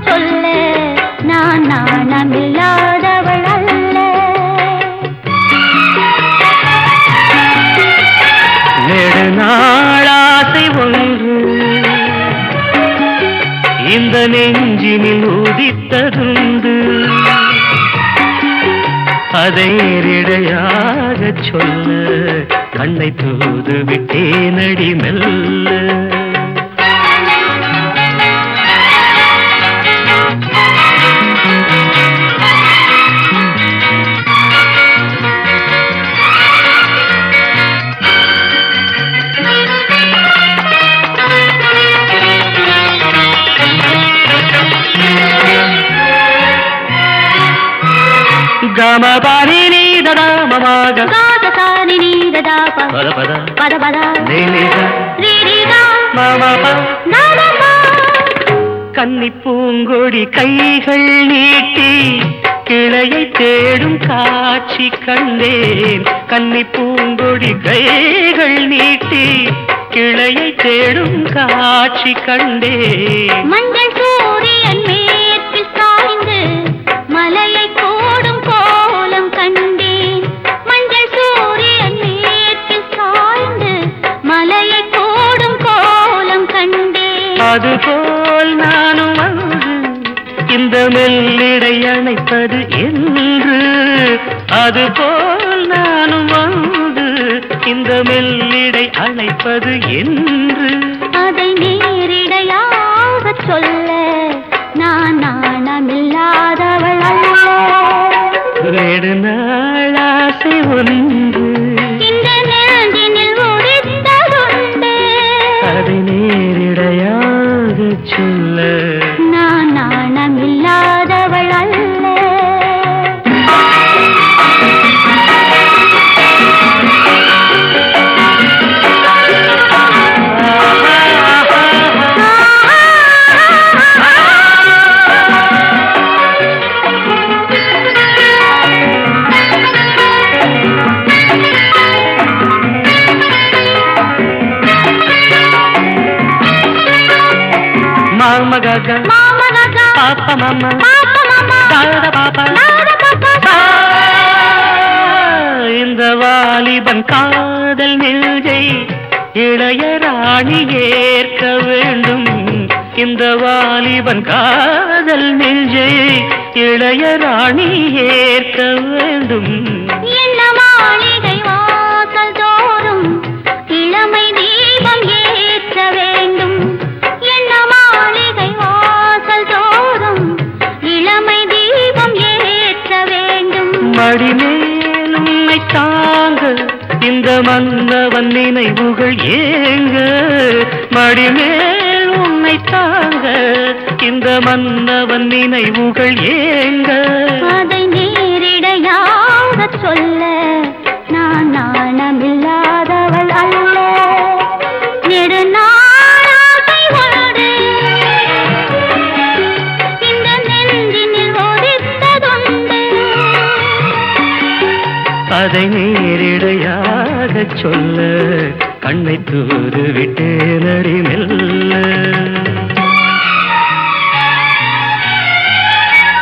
சொல்ல நான் நாணமில்லாதவள் அல்ல. நெடுநாளாசை ஒன்று இந்த நெஞ்சினில் உதித்ததுண்டு, அதை நேரிடையாக சொல்ல கண்ணை தூது விட்டேனடி மெல்ல. గమ పని నీ దద మమగ గాద సాని నీ దద పద పద పద పద నీ నీ రీ రీ గా మమ ప నా నా పా. கன்னி பூங்கொடி கைகள் நீட்டி கிளையை தேடும் காட்சி கண்டேன். கன்னி பூங்கொடி கைகள் நீட்டி கிளையை தேடும் காட்சி கண்டேன். மஞ்சள் சூரியன் மேற்கில் சாய்ந்து மலையை கோடும் கோலம் கண்டேன். மஞ்சள் சூரியன் மேற்கில் சாய்ந்து மலையை கோடும் கோலம் கண்டேன். அதுபோல் நானும் வந்து இந்த மெல்லிடை அணைப்பது என்று, அதுபோல் நானும் வந்து இந்த மெல்லிடை அணைப்பது என்று, அதை நேரிடையாக சொல்ல நான் நாணமில்லாதவள் அல்ல. நெடுநாளாசை ஒன்று இந்த நெஞ்சினில் உதித்ததுண்டு, அதை நேரிடையாக சொல்ல நான் நாணமில்லாதவள் அல்ல. மாம கக மாமா ககா பாப்ப மாமா பாப்பா மாமா தாத பாப்பா நாத பாப்பா. இந்த வாலிபன் காதல் நெஞ்சை இளையராணி ஏற்க வேண்டும். இந்த வாலிபன் காதல் நெஞ்சை இளையராணி ஏற்க வேண்டும். என்ன மாளிகை வாசல் தோறும் இளமை தீபம் ஏற்ற வேண்டும். என்ன மாளிகை வாசல் தோறும் இளமை தீபம் ஏற்ற வேண்டும். மடிமேல் உன்னை தாங்க இந்த மன்னவன் நினைவுகள் ஏங்க. மடிமேல் உன்னை தாங்க இந்த மன்னவன் நினைவுகள் ஏங்க. அதை நேரிடையாக சொல்ல நான் நாணமில்லாதவள் அல்ல. நெடுநாளாசை ஒன்று இந்த நெஞ்சினில் உதித்ததுண்டு, அதை நேரிடையாக சொல்ல கண்ணை தூது விட்டேனடி மெல்ல.